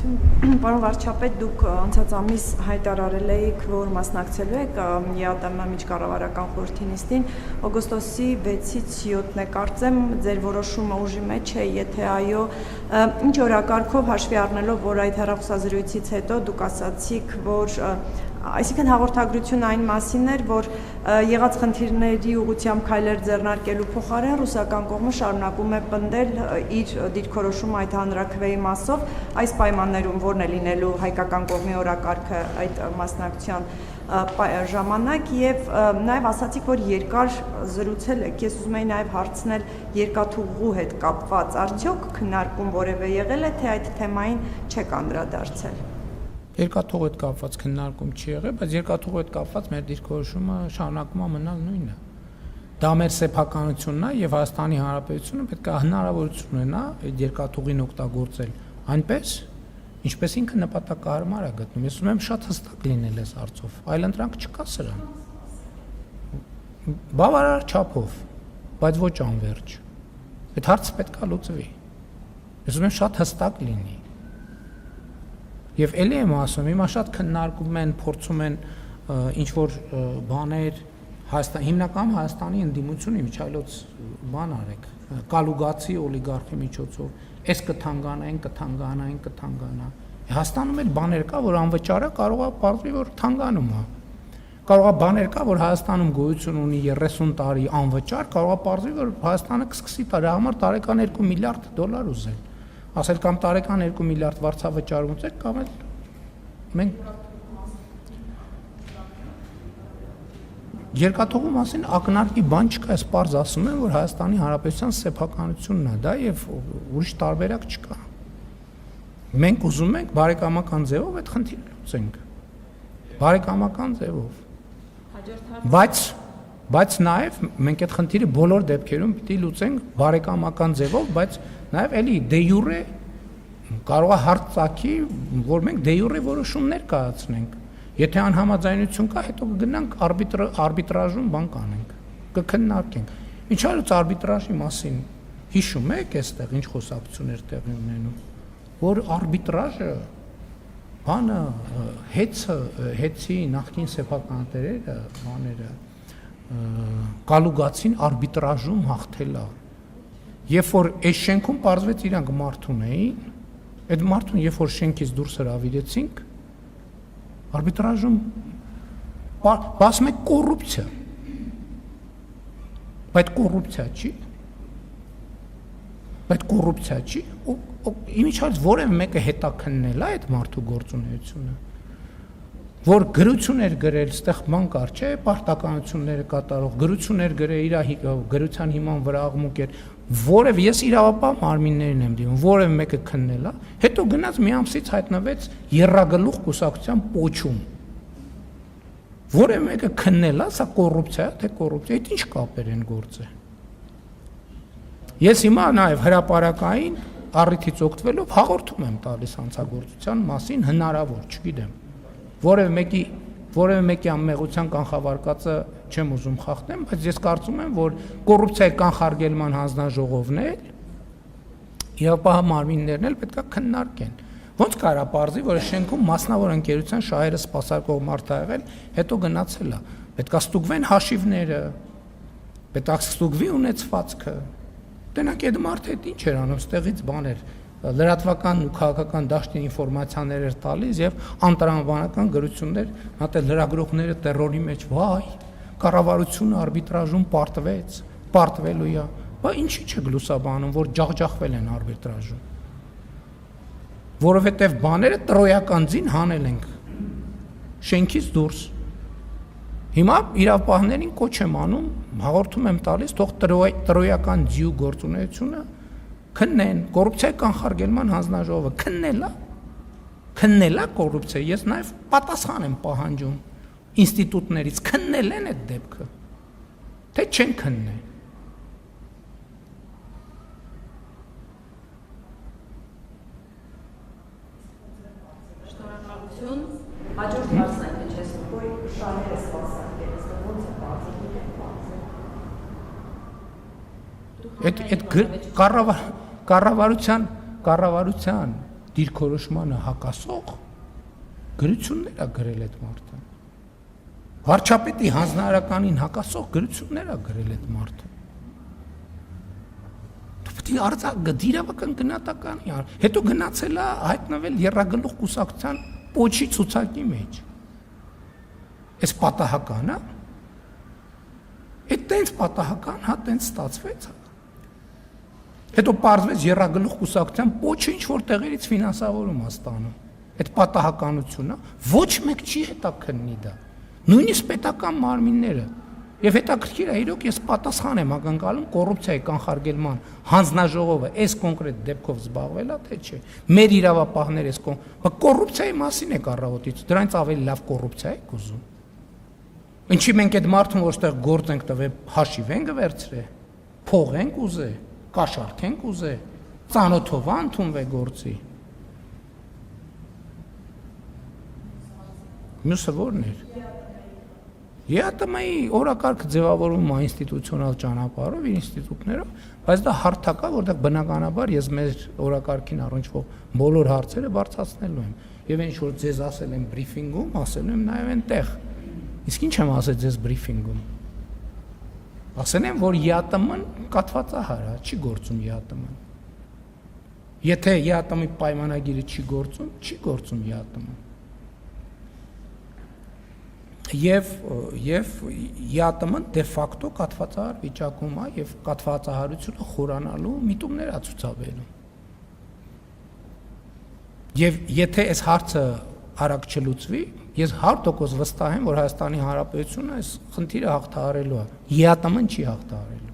Պարոն վարչապետ, դուք անցած ամիս հայտարարել եք, որ մասնակցելու եք ԵԱՏՄ միջկառավարական խորհրդի նիստին, օգոստոսի 6-ից 7-ն է, կարծեմ, ձեր որոշումը ուժի մեջ է, եթե այո, ինչ օրակարգով հաշվի առնելով, որ այդ հեռախոսազրույցից հետո դուք ասացիք, որ այսինքն հաղորդագրությունը այն մասին էր, որ եղած խնդիրների ուղղությամբ քայլեր ձեռնարկելու փոխարեն ռուսական կողմը շարունակում է պնդել իր դիրքորոշումը այդ հանրաքվեի մասով, այս պայմաններում որն է լինելու հայկական կողմի օրակարգը այդ մասնակցության ժամանակ եւ նաեւ ասացիք, որ երկար զրուցել եք, ես ուզում եի նաեւ հարցնել երկաթուղու հետ կապված, արդյոք քննարկում որևէ եղել է, թե այդ թեմային չեք անդրադարձել։ Երկաթուղու հետ կապված քննարկում չի եղել, բայց երկաթուղու հետ կապված մեր դիրքորոշումը շարունակում է մնալ նույնը։ Դա մեր սեփականությունն է եւ Հայաստանի Հանրապետությունը պետք է հնարավորություն ունենա այդ երկաթուղին օգտագործել այնպես, ինչպես ինքը նպատակահարմար է գտնում։ Ես ուզում եմ շատ հստակ լինել այս հարցով, այլընտրանք չկա սրան։ Բավարար չափով, բայց ոչ անվերջ։ Այդ հարցը պետք է լուծվի։ Ես ուզում եմ շատ հստակ լինի։ Եվ ելի եմ ասում, հիմա շատ քննարկում են, փորձում են ինչ-որ բաներ, հիմնական Հայաստանի ընդդիմությունը միջայլոց բան արեք, կալուգացի օլիգարխի միջոցով, այս կթանկանա, այն կթանկանա, այն կթանկանա։ Հայաստանում էլ բաներ կա, որ անվճարը կարող է պարզվի, որ թանգանում է։ Կարող է բաներ կա, որ Հայաստանում գոյություն ունի 30 տարի անվճար, կարող է պարզվի, որ Հայաստանը կսկսի դրա համար տարեկան $2 միլիարդ ուզել։ Ասել կամ տարեկան 2 միլիարդ վարձավճար ունեցեք, կամ էլ մենք երկաթուղու մասին ակնարկի բան չկա, ես պարզ ասում եմ, որ Հայաստանի Հանրապետության սեփականությունն է դա եւ ուրիշ տարբերակ չկա։ Մենք ուզում ենք բարեկամական ձևով այդ խնդիրը լուծենք։ Բարեկամական ձևով։ Բայց նաեւ մենք այդ խնդիրը բոլոր դեպքերում պիտի լուծենք բարեկամական ձևով, բայց նաեւ էլի դե յուրե կարող է հարց ծագի, որ մենք դե յուրե որոշումներ կայացնենք։ Եթե անհամաձայնություն կա, հետո կգնանք արբիտրաժում բան կանենք, կքննարկենք։ Ինչ արած արբիտրաժի մասին հիշում եք այստեղ ինչ խոսակցություններ տեղի ունենում, որ արբիտրաժը բանը հեցի նախկին սեփականատերերը, բաները կալուգացին արբիտրաժում հաղթել է։ Երբ որ այս շենքում պարզվեց իրանք մարդուն էին, այդ մարդուն երբ որ շենքից դուրս հրավիրեցինք, արբիտրաժում ասում եք կոռուպցիա։ Բայց կոռուպցիա չի։ Իմիջիայլոց որևէ մեկը հետաքննել է այդ մարդու գործունեությունը, որ գրություն էր գրել, ստեղ բան կար, չէ, պարտականությունները կատարող, գրություն էր գրել, իր գրության հիման վրա աղմուկ էր, որև ես իրավապահ մարմիններին եմ դիմում, որևէ մեկը քննել է, հետո գնաց մի ամսից հայտնվեց եռագլուխ կուսակցության պոչում։ Որևէ մեկը քննել է, սա կոռուպցիա է, թե կոռուպցիա, այդ ինչ կապեր են գործը։ Ես հիմա նաև հրապարակային առիթից օգտվելով հաղորդում եմ տալիս հանցագործության մասին հնարավոր, չգիտեմ։ Որևէ մեկի անմեղության կանխավարկածը չեմ ուզում խախտեմ, բայց ես կարծում եմ, որ կոռուպցիայի կանխարգելման հանձնաժողովն էլ իրավապահ մարմիններն էլ պետք է քննարկեն։ Ոնց կարա պարզի, որ շենքում մասնավոր ընկերության շահերը սպասարկող մարդ ա եղել, հետո գնացել է։ Պետք է ստուգվեն հաշիվները, պետք է ստուգվի ունեցվածքը։ Տենակ այդ մարդը ինչ էր անում, ստեղից բաներ լրատվական ու քաղաքական դաշտի ինֆորմացիաներ էր տալիս եւ անտրամաբանական գրություններ, հատել լրագրողները տերորի մեջ, վայ, կառավարությունը արբիտրաժում պարտվելու է, բա ինչի՞ չեք լուսաբանում, որ ջախջախվել են արբիտրաժում, որովհետեւ բաները տրոյական ձին հանել ենք շենքից դուրս։ Հիմա իրավապահներին կոչ եմ անում, հաղորդում եմ տալիս, թող տրոյական ձիու գործունեությունը քննեն, կոռուպցիայի կանխարգելման հանձնաժողովը քննել է կոռուպցիա, ես նաև պատասխան եմ պահանջում ինստիտուտներից, քննել են այդ դեպքը, թե չեն քննել։ Շնորհակալություն, հաջորդ հարցն է, թե չես նույն շահերը սպասարկել, ոնց է բացել։ Այդ կառավարության դիրքորոշմանը հակասող գրություններ է գրել այդ մարդը։ Վարչապետի հանձնարարականին հակասող գրություններ է գրել այդ մարդը։ Պետք է արձակ իրավական գնահատականի, հետո գնացել է հայտնվել Եռագլուխ կուսակցության պոչի ցուցակի մեջ։ Այս պատահական է։ Այդ տենց պատահական, հա տենց ստացվեց։ Հետո պարզվեց Եռագլուխ կուսակցության պոչը ինչ որ տեղերից ֆինանսավորում է ստանում։ Այդ պատահականությունը ոչ մեկ չի հետաքննի դա։ Նույնիսկ պետական մարմինները։ Եվ հետաքրքիր է, իրոք ես պատասխան եմ ակնկալում կոռուպցիայի կանխարգելման հանձնաժողովը այս կոնկրետ դեպքով զբաղվել է, թե չէ։ Մեր իրավապահները այս կոռուպցիայի մասին է առավոտից, դրանից ավելի լավ կոռուպցիա եք ուզում։ Ինչի մենք այդ մարդուն որտեղ գործ ենք տվել, հաշիվ ենք վերցրել, փող ենք ուզել, կաշառք ենք ուզել, ծանոթով ընդունվել գործի։ Մյուսը ո՞րն էր։ ԵԱՏՄ-ի օրակարգը ձևավորվում է ինստիտուցիոնալ ճանապարհով, իր ինստիտուտներով, բայց դա հարթակ է, որտեղ բնականաբար ես մեր օրակարգին առնչվող բոլոր հարցերը բարձրացնելու եմ։ Եվ ինչ որ ձեզ ասել եմ բրիֆինգում, ասելու եմ նաև այնտեղ։ Իսկ ինչ եմ ասել ձեզ բրիֆինգում։ Ասել եմ, որ ԵԱՏՄ-ն կաթվածահար է, չի գործում ԵԱՏՄ-ն։ Եթե ԵԱՏՄ-ի պայմանագիրը չի գործում, չի գործում ԵԱՏՄ-ն։ Եվ ԵԱՏՄ-ն դե ֆակտո կաթվածահար վիճակում է եւ կաթվածահարությունը խորանալու միտումներ է ցուցաբերում։ Եւ եթե այս հարցը արագ չլուծվի, ես 100% վստահ եմ, որ Հայաստանի Հանրապետությունը այս խնդիրը հաղթահարելու է։ ԵԱՏՄ-ն չի հաղթահարելու։